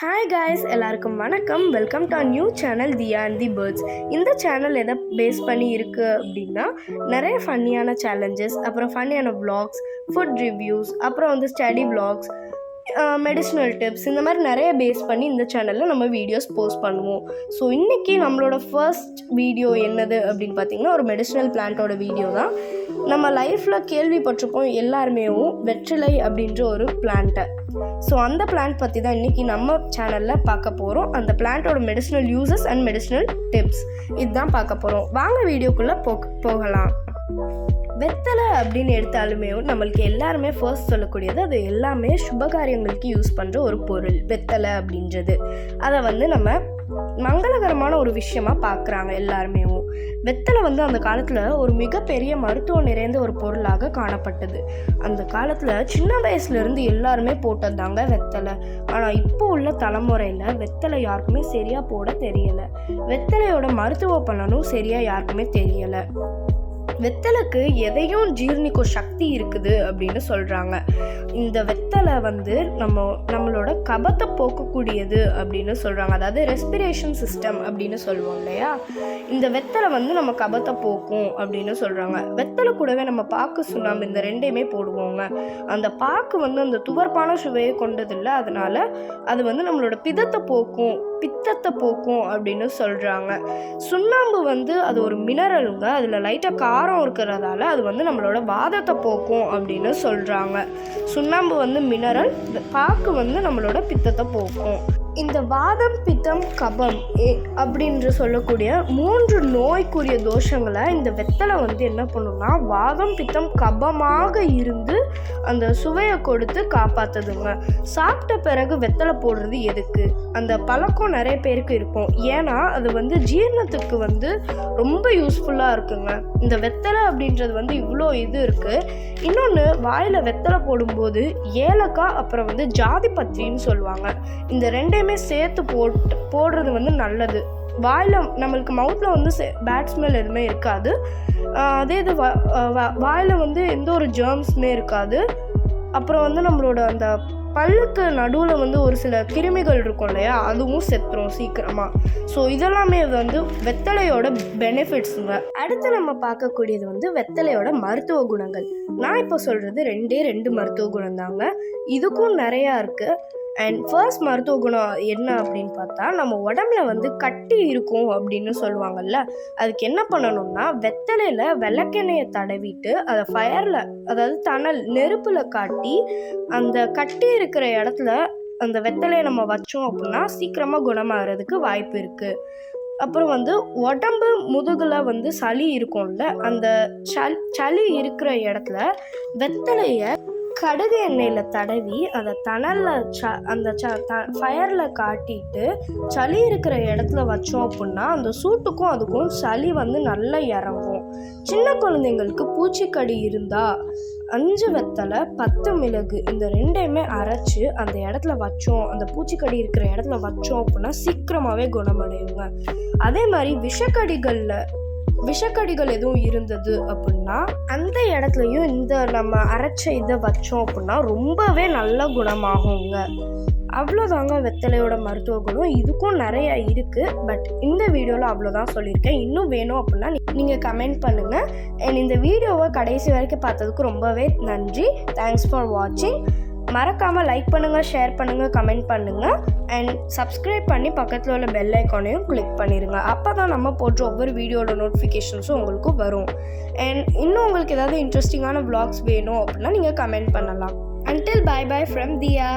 Hi guys, எல்லாருக்கும் வணக்கம். Welcome to new channel Diya and the birds. இந்த சேனல் எதை பேஸ் பண்ணி இருக்குது அப்படின்னா, நிறைய ஃபன்னியான சேலஞ்சஸ், அப்புறம் ஃபன்னியான vlogs, ஃபுட் ரிவ்யூஸ், அப்புறம் வந்து ஸ்டடி vlogs, மெடிஷ்னல் டிப்ஸ், இந்த மாதிரி நிறைய பேஸ் பண்ணி இந்த சேனலில் நம்ம வீடியோஸ் போஸ்ட் பண்ணுவோம். ஸோ இன்றைக்கி நம்மளோட ஃபர்ஸ்ட் வீடியோ என்னது அப்படின்னு பார்த்திங்கன்னா, ஒரு மெடிஷ்னல் பிளான்ட்டோட வீடியோ தான். நம்ம லைஃப்பில் கேள்விப்பட்டிருப்போம் எல்லாருமே வெற்றிலை அப்படின்ற ஒரு பிளான்ட்டை. ஸோ அந்த பிளான்ட் பற்றி தான் இன்றைக்கி நம்ம சேனலில் பார்க்க போகிறோம். அந்த பிளான்ட்டோட medicinal uses and medicinal tips இதுதான் பார்க்க போகிறோம். வாங்க வீடியோக்குள்ளே போகலாம். வெத்தலை அப்படின்னு எடுத்தாலுமே நம்மளுக்கு எல்லாருமே ஃபர்ஸ்ட் சொல்லக்கூடியது, அது எல்லாமே சுபகாரியங்களுக்கு யூஸ் பண்ணுற ஒரு பொருள் வெத்தலை அப்படின்றது. அதை வந்து நம்ம மங்களகரமான ஒரு விஷயமா பார்க்குறாங்க எல்லாருமே. வெத்தலை வந்து அந்த காலத்தில் ஒரு மிகப்பெரிய மருத்துவம் நிறைந்த ஒரு பொருளாக காணப்பட்டது. அந்த காலத்தில் சின்ன வயசுலேருந்து எல்லாருமே போட்டதாங்க வெத்தலை. ஆனால் இப்போ உள்ள தலைமுறையில் வெத்தலை யாருக்குமே சரியாக போட தெரியலை. வெத்தலையோட மருத்துவ பலனும் சரியாக யாருக்குமே தெரியலை. வெத்தலைக்கு எதையும் ஜீர்ணிக்கும் சக்தி இருக்குது அப்படின்னு சொல்கிறாங்க. இந்த வெத்தலை வந்து நம்மளோட கபத்தை போக்கக்கூடியது அப்படின்னு சொல்கிறாங்க. அதாவது ரெஸ்பிரேஷன் சிஸ்டம் அப்படின்னு சொல்லுவோம் இல்லையா, இந்த வெத்தலை வந்து நம்ம கபத்தை போக்கும் அப்படின்னு சொல்கிறாங்க. வெத்தலை கூடவே நம்ம பாக்கு சுண்ணாம்பு இந்த ரெண்டையுமே போடுவோங்க. அந்த பாக்கு வந்து அந்த துவர்ப்பான சுவையை கொண்டதில்லை, அதனால அது வந்து நம்மளோட பித்தத்தை போக்கும் அப்படின்னு சொல்கிறாங்க. சுண்ணாம்பு வந்து அது ஒரு மினரலுங்க. அதில் லைட்டாக காரம் இருக்கிறதால அது வந்து நம்மளோட வாதத்தை போக்கும் அப்படின்னு சொல்கிறாங்க. சுண்ணாம்பு வந்து மினரல், பாக்கு வந்து நம்மளோட பித்தத்தை போக்கும். இந்த வாதம், பித்தம், கபம் அப்படின்று சொல்லக்கூடிய 3 நோய்க்குரிய தோஷங்களை இந்த வெத்தலை வந்து என்ன பண்ணுன்னா, வாதம், பித்தம், கபமாக இருந்து அந்த சுவையை கொடுத்து காப்பாற்றுதுங்க. சாப்பிட்ட பிறகு வெத்தலை போடுறது எதுக்கு? அந்த பழக்கம் நிறைய பேருக்கு இருக்கும். ஏன்னா அது வந்து ஜீரணத்துக்கு வந்து ரொம்ப யூஸ்ஃபுல்லாக இருக்குங்க. இந்த வெத்தலை அப்படின்றது வந்து இவ்வளோ இது இருக்குது. இன்னொன்று, வாயில் வெத்தலை போடும்போது ஏலக்காய் அப்புறம் வந்து ஜாதி பத்திரின்னு சொல்லுவாங்க. இந்த ரெண்டையுமே சேர்த்து போடுறது வந்து நல்லது. வாயில் நம்மளுக்கு மவுத்தில் வந்து பேட் ஸ்மெல் எதுவுமே இருக்காது. அதே இது வாயில் வந்து எந்த ஒரு ஜெர்ம்ஸுமே இருக்காது. அப்புறம் வந்து நம்மளோட அந்த பல்லுக்கு நடுவில் வந்து ஒரு சில கிருமிகள் இருக்கும் இல்லையா, அதுவும் செத்துரும் சீக்கிரமாக. ஸோ இதெல்லாமே வந்து வெத்தலையோட பெனிஃபிட்ஸுங்க. அடுத்து நம்ம பார்க்கக்கூடியது வந்து வெத்தலையோட மருத்துவ குணங்கள். நான் இப்போ சொல்கிறது 2 மருத்துவ குணம் தாங்க. இதுக்கும் நிறையா இருக்குது. அண்ட் ஃபர்ஸ்ட் மருத்துவ குணம் என்ன அப்படின்னு பார்த்தா, நம்ம உடம்புல வந்து கட்டி இருக்கும் அப்படின்னு சொல்லுவாங்கல்ல, அதுக்கு என்ன பண்ணணும்னா, வெத்தலையில் விளக்கெண்ணெயை தடவிட்டு அதை ஃபயரில், அதாவது தணல் நெருப்பில் காட்டி அந்த கட்டி இருக்கிற இடத்துல அந்த வெத்தலையை நம்ம வச்சோம் அப்படின்னா சீக்கிரமாக குணமாகிறதுக்கு வாய்ப்பு இருக்குது. அப்புறம் வந்து உடம்பு முதுகில் வந்து சளி இருக்கும்ல, அந்த சளி இருக்கிற இடத்துல வெத்தலையை கடுகு எண்ணெயில் தடவி அதை தணலில் அந்த ஃபயரில் காட்டிட்டு சளி இருக்கிற இடத்துல வச்சோம் அப்படின்னா அந்த சூட்டுக்கும் அதுக்கும் சளி வந்து நல்லா இறங்கும். சின்ன குழந்தைங்களுக்கு பூச்சிக்கடி இருந்தால் 5 வெத்தலை 10 மிளகு இந்த ரெண்டையுமே அரைச்சி அந்த இடத்துல வச்சோம், அந்த பூச்சிக்கடி இருக்கிற இடத்துல வச்சோம் அப்படின்னா சீக்கிரமாகவே குணமடையுங்க. அதே மாதிரி விஷக்கடிகள் எதுவும் இருந்தது அப்படின்னா அந்த இடத்துலையும் இந்த நம்ம அரைச்ச இதை வச்சோம் அப்படின்னா ரொம்பவே நல்ல குணமாகுங்க. அவ்வளோதாங்க வெத்தலையோட மருத்துவ குணம். இதுக்கும் நிறைய இருக்குது, பட் இந்த வீடியோவில் அவ்வளோதான் சொல்லியிருக்கேன். இன்னும் வேணும் அப்படின்னா நீங்கள் கமெண்ட் பண்ணுங்கள். அண்ட் இந்த வீடியோவை கடைசி வரைக்கும் பார்த்ததுக்கு ரொம்பவே நன்றி. தேங்க்ஸ் ஃபார் வாட்சிங். மறக்காமல் லைக் பண்ணுங்கள், ஷேர் பண்ணுங்கள், கமெண்ட் பண்ணுங்கள். அண்ட் சப்ஸ்கிரைப் பண்ணி பக்கத்தில் உள்ள பெல் ஐக்கானையும் கிளிக் பண்ணிடுங்க. அப்போ தான் நம்ம போடுற ஒவ்வொரு வீடியோட நோட்டிஃபிகேஷன்ஸும் உங்களுக்கு வரும். அண்ட் இன்னும் உங்களுக்கு ஏதாவது இன்ட்ரெஸ்டிங்கான vlogs வேணும் அப்படின்னா நீங்கள் கமெண்ட் பண்ணலாம். Until bye bye from Dhiya.